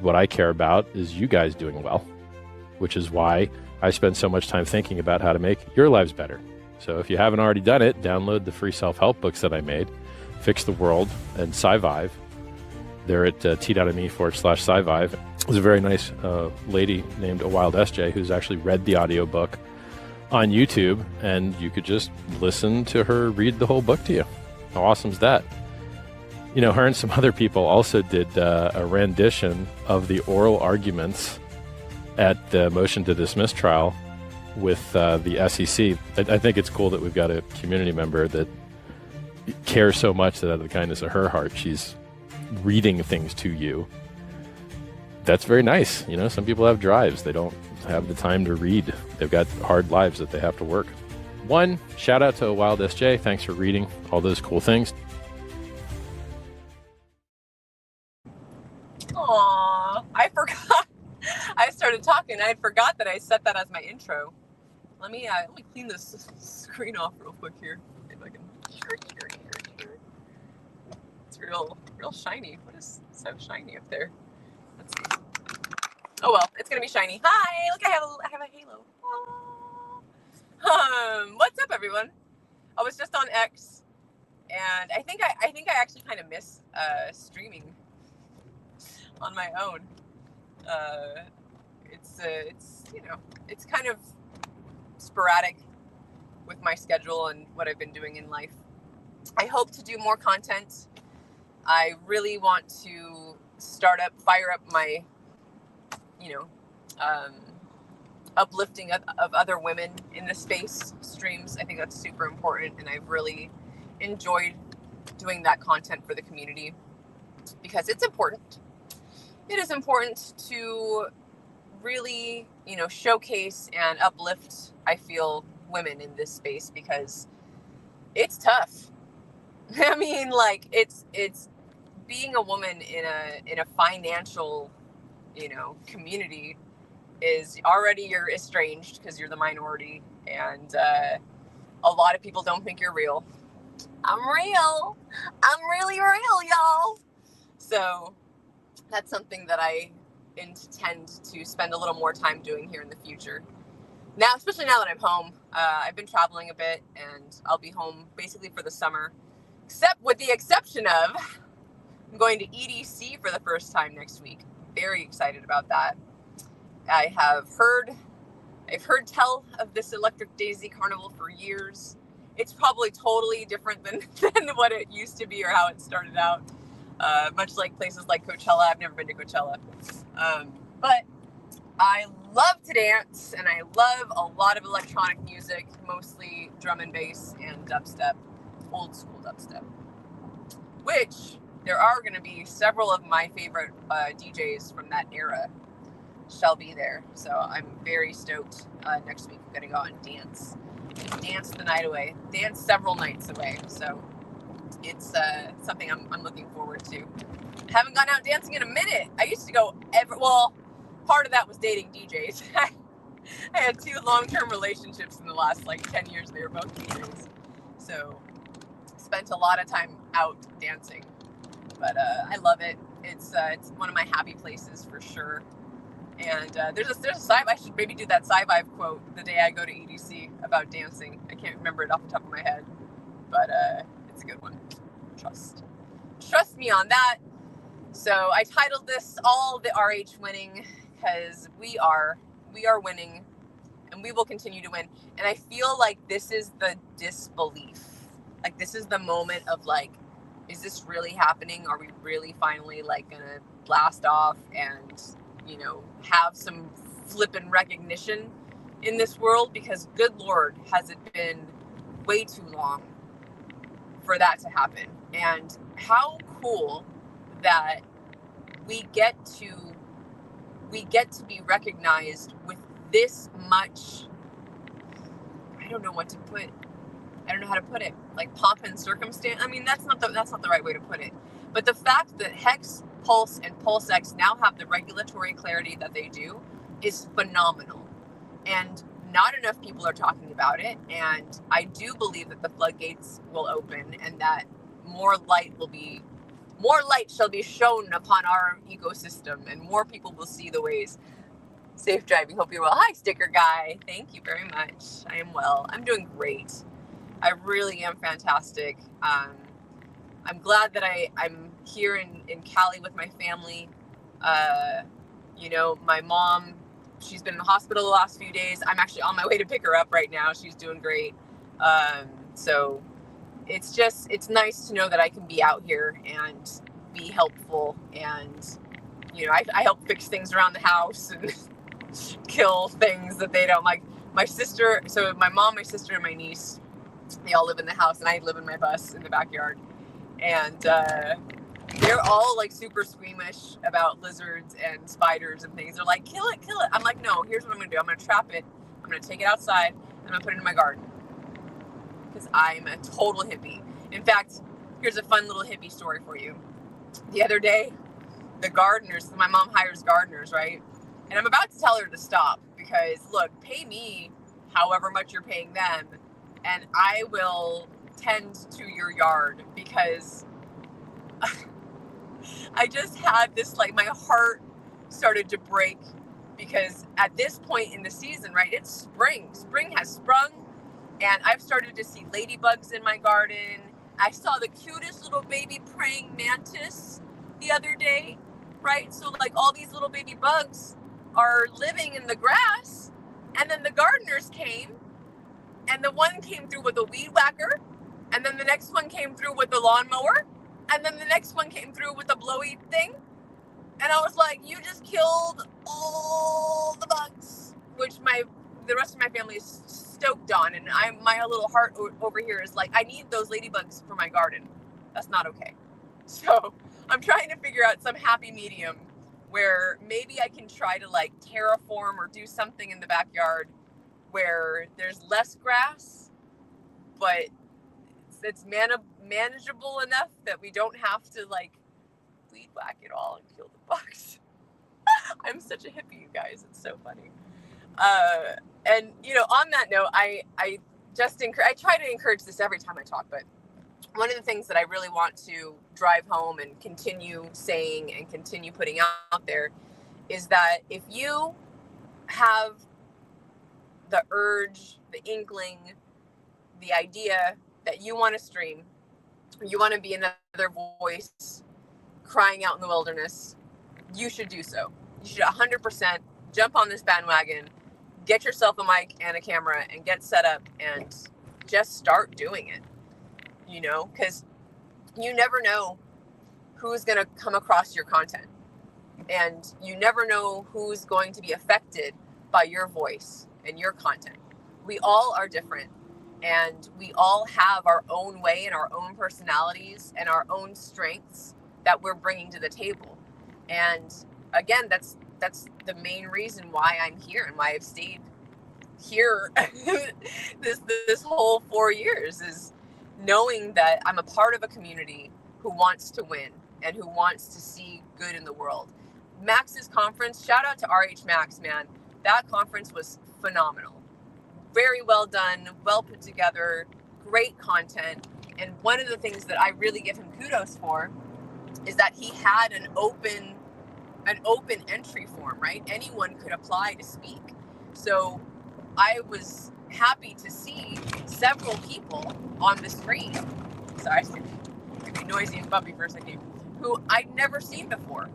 what I care about is you guys doing well, which is why I spend so much time thinking about how to make your lives better. So if you haven't already done it, download the free self-help books that I made, Fix the World and SciVive. They're at t.me/SciVive. There's a very nice lady named A Wild SJ who's actually read the audiobook on YouTube, and you could just listen to her read the whole book to you. How awesome is that? You know, her and some other people also did a rendition of the oral arguments at the motion to dismiss trial with the SEC. I think it's cool that we've got a community member that cares so much that out of the kindness of her heart, she's reading things to you. That's very nice. You know, some people have drives. They don't have the time to read. They've got hard lives that they have to work. One, shout out to A Wild SJ. Thanks for reading all those cool things. Aw, I forgot. I started talking. I forgot that I set that as my intro. Let me clean this screen off real quick here. If I can. Here. It's real shiny. What is so shiny up there? Let's see. Oh well, it's gonna be shiny. Hi, look, I have a halo. Aww. What's up, everyone? I was just on X, and I think I actually kind of miss streaming on my own. It's you know, it's kind of sporadic with my schedule and what I've been doing in life. I hope to do more content. I really want to fire up my, you know, uplifting of other women in the space streams. I think that's super important, and I've really enjoyed doing that content for the community because it's important. It is important to really, you know, showcase and uplift, I feel, women in this space because it's tough. I mean, like, it's being a woman in a financial, you know, community is already, you're estranged because you're the minority, and a lot of people don't think you're real. I'm real. I'm really real, y'all. So that's something that I intend to spend a little more time doing here in the future. Now, especially now that I'm home, I've been traveling a bit, and I'll be home basically for the summer, except with the exception of I'm going to EDC for the first time next week. Very excited about that. I've heard tell of this Electric Daisy Carnival for years. It's probably totally different than what it used to be or how it started out. Much like places like Coachella. I've never been to Coachella. But I love to dance, and I love a lot of electronic music, mostly drum and bass and dubstep, old school dubstep, which there are going to be several of my favorite DJs from that era shall be there. So I'm very stoked. Next week I'm going to go out and dance the night away, dance several nights away. So it's something I'm looking forward to. Haven't gone out dancing in a minute. I used to go part of that was dating DJs. I had 2 long-term relationships in the last 10 years. They were both DJs. So spent a lot of time out dancing, but I love it. It's one of my happy places for sure. And there's a SciVive. I should maybe do that SciVive quote the day I go to EDC about dancing. I can't remember it off the top of my head, but it's a good one. Trust me on that. So I titled this "All the RH Winning" because we are winning, and we will continue to win. And I feel like this is the disbelief. Like, this is the moment of is this really happening? Are we really finally gonna blast off and, you know, have some flippin' recognition in this world? Because good Lord, has it been way too long for that to happen. And how cool that we get to be recognized with this much, I don't know how to put it, pomp and circumstance. I mean, that's not the right way to put it. But the fact that Hex, Pulse, and PulseX now have the regulatory clarity that they do is phenomenal. And not enough people are talking about it. And I do believe that the floodgates will open and that more light will be more light shall be shown upon our ecosystem, and more people will see the ways. Safe driving. Hope you're well. Hi, sticker guy. Thank you very much. I am well. I'm doing great. I really am fantastic. I'm glad that I'm here in Cali with my family. My mom, she's been in the hospital the last few days. I'm actually on my way to pick her up right now. She's doing great. So it's nice to know that I can be out here and be helpful. And, I help fix things around the house and kill things that they don't like. My sister, so my mom, my sister, and my niece, they all live in the house, and I live in my bus in the backyard. And they're all like super squeamish about lizards and spiders and things. They're like, kill it. I'm like, no, here's what I'm gonna do. I'm gonna trap it. I'm gonna take it outside, and I'm gonna put it in my garden. Because I'm a total hippie. In fact, here's a fun little hippie story for you. The other day, the gardeners, my mom hires gardeners, right? And I'm about to tell her to stop because, look, pay me however much you're paying them, and I will tend to your yard, because I just had this, like, my heart started to break, because at this point in the season, right, it's spring. Spring has sprung, and I've started to see ladybugs in my garden. I saw the cutest little baby praying mantis the other day, right? So, like, all these little baby bugs are living in the grass, and then the gardeners came, and the one came through with a weed whacker, and then the next one came through with the lawnmower, and then the next one came through with a blowy thing, and I was like, you just killed all the bugs, which the rest of my family is stoked on, and my little heart over here is like, I need those ladybugs for my garden. That's not okay. So I'm trying to figure out some happy medium where maybe I can try to, like, terraform or do something in the backyard where there's less grass, but it's manageable enough that we don't have to, like, weed whack it all and kill the bugs. I'm such a hippie, you guys. It's so funny. And, on that note, I try to encourage this every time I talk, but one of the things that I really want to drive home and continue saying and continue putting out there is that if you have the urge, the inkling, the idea that you want to stream, you want to be another voice crying out in the wilderness, you should do so. You should 100% jump on this bandwagon, get yourself a mic and a camera, and get set up and just start doing it. Because you never know who's going to come across your content, and you never know who's going to be affected by your voice and your content. We all are different, and we all have our own way and our own personalities and our own strengths that we're bringing to the table. And again, that's the main reason why I'm here and why I've stayed here this whole 4 years, is knowing that I'm a part of a community who wants to win and who wants to see good in the world. Max's conference, shout out to RH Max, man. That conference was phenomenal. Very well done, well put together, great content. And one of the things that I really give him kudos for is that he had an open entry form, right? Anyone could apply to speak. So I was happy to see several people on the screen. Sorry, it's gonna be noisy and bumpy for a second. Who I'd never seen before,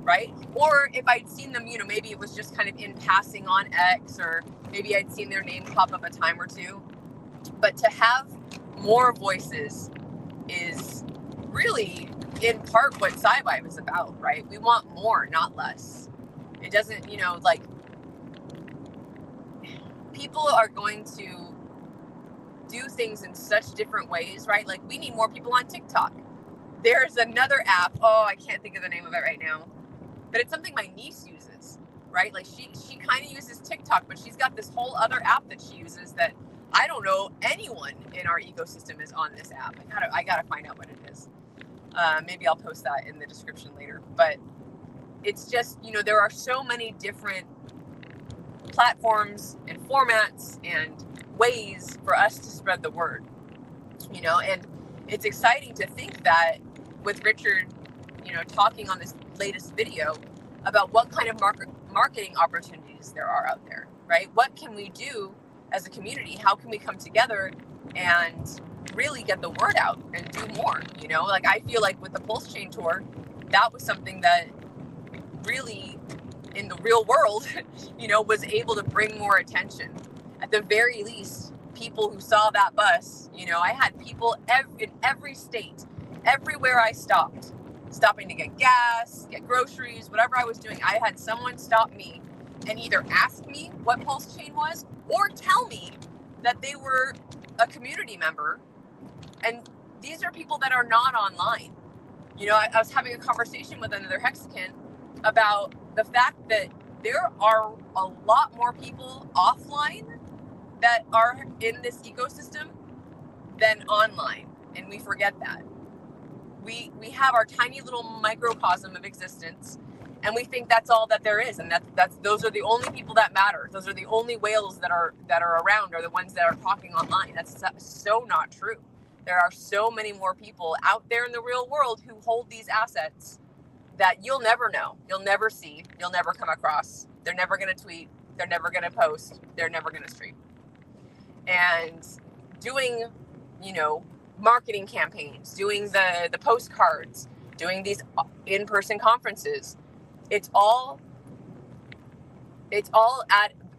right? Or if I'd seen them, maybe it was just kind of in passing on X, or maybe I'd seen their name pop up a time or two. But to have more voices is really, in part, what SciVibe is about, right? We want more, not less. It doesn't, people are going to do things in such different ways, right? Like, we need more people on TikTok. There's another app. Oh, I can't think of the name of it right now, but it's something my niece uses, right? Like, she kind of uses TikTok, but she's got this whole other app that she uses that I don't know anyone in our ecosystem is on this app. I gotta find out what it is. Maybe I'll post that in the description later. But it's just, there are so many different platforms and formats and ways for us to spread the word, and it's exciting to think that with Richard talking on this latest video about what kind of marketing opportunities there are out there, right? What can we do as a community? How can we come together and really get the word out and do more? Like I feel like with the Pulse Chain Tour, that was something that really in the real world, was able to bring more attention. At the very least, people who saw that bus, I had people in every state, everywhere I stopping to get gas, get groceries, whatever I was doing, I had someone stop me and either ask me what Pulse Chain was or tell me that they were a community member. And these are people that are not online. I was having a conversation with another Hexagon about the fact that there are a lot more people offline that are in this ecosystem than online. And we forget that. We have our tiny little microcosm of existence, and we think that's all that there is, and those are the only people that matter. Those are the only whales that are around, are the ones that are talking online. That's so not true. There are so many more people out there in the real world who hold these assets that you'll never know, you'll never see, you'll never come across. They're never going to tweet, they're never going to post, they're never going to stream. And doing, marketing campaigns, doing the postcards, doing these in-person conferences, it's all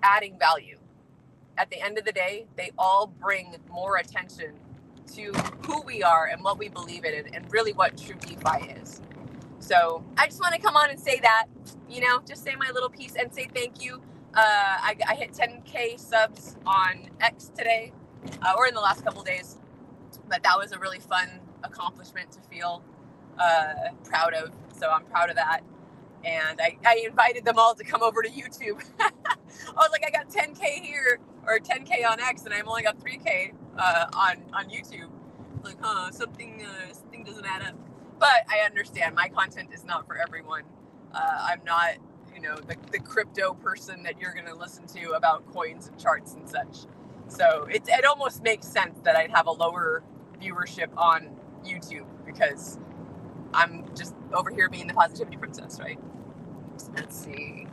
adding value. At the end of the day, they all bring more attention to who we are and what we believe in and really what true DeFi is. So I just want to come on and say that, just say my little piece and say thank you. I hit 10K subs on X today, or in the last couple of days. But that was a really fun accomplishment to feel proud of. So I'm proud of that. And I invited them all to come over to YouTube. I was like, I got 10K here, or 10K on X, and I've only got 3K on YouTube. Like, something doesn't add up. But I understand my content is not for everyone. I'm not, the crypto person that you're going to listen to about coins and charts and such. So it almost makes sense that I'd have a lower viewership on YouTube because I'm just over here being the positivity princess, right? Let's see.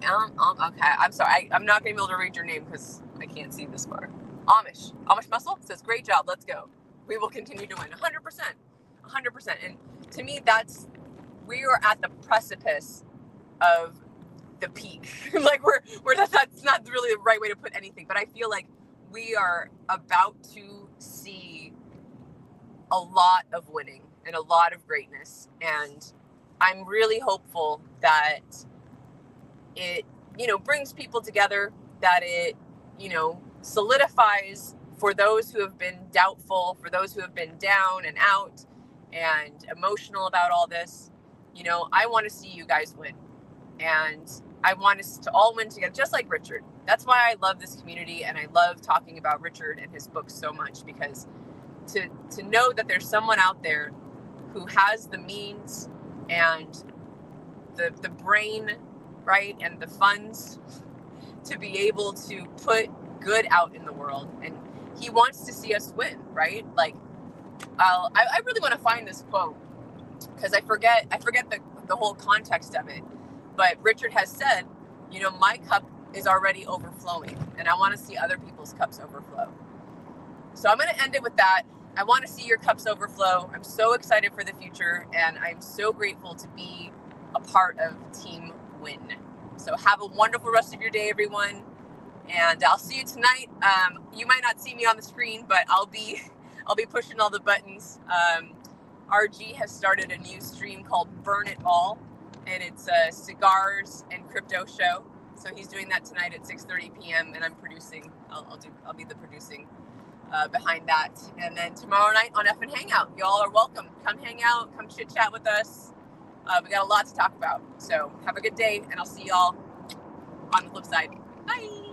Okay, I'm sorry. I'm not going to be able to read your name because I can't see this far. Amish Muscle says, great job. Let's go. We will continue to win. 100%. And to me, we are at the precipice of the peak. Like that's not really the right way to put anything, but I feel like we are about to see a lot of winning and a lot of greatness. And I'm really hopeful that it, brings people together, that it, solidifies for those who have been doubtful, for those who have been down and out and emotional about all this. I want to see you guys win. And I want us to all win together, just like Richard. That's why I love this community, and I love talking about Richard and his books so much, because to know that there's someone out there who has the means and the brain, right, and the funds to be able to put good out in the world, and he wants to see us win, right? Like, I really want to find this quote because I forget the whole context of it. But Richard has said, my cup is already overflowing, and I want to see other people's cups overflow. So I'm going to end it with that. I want to see your cups overflow. I'm so excited for the future, and I'm so grateful to be a part of Team Win. So have a wonderful rest of your day, everyone, and I'll see you tonight. You might not see me on the screen, but I'll be pushing all the buttons. RG has started a new stream called Burn It All, and it's a cigars and crypto show. So he's doing that tonight at 6:30 p.m. and I'm producing. I'll be the producing behind that. And then tomorrow night on F and Hangout, y'all are welcome. Come hang out, come chit chat with us. We got a lot to talk about. So have a good day, and I'll see y'all on the flip side. Bye.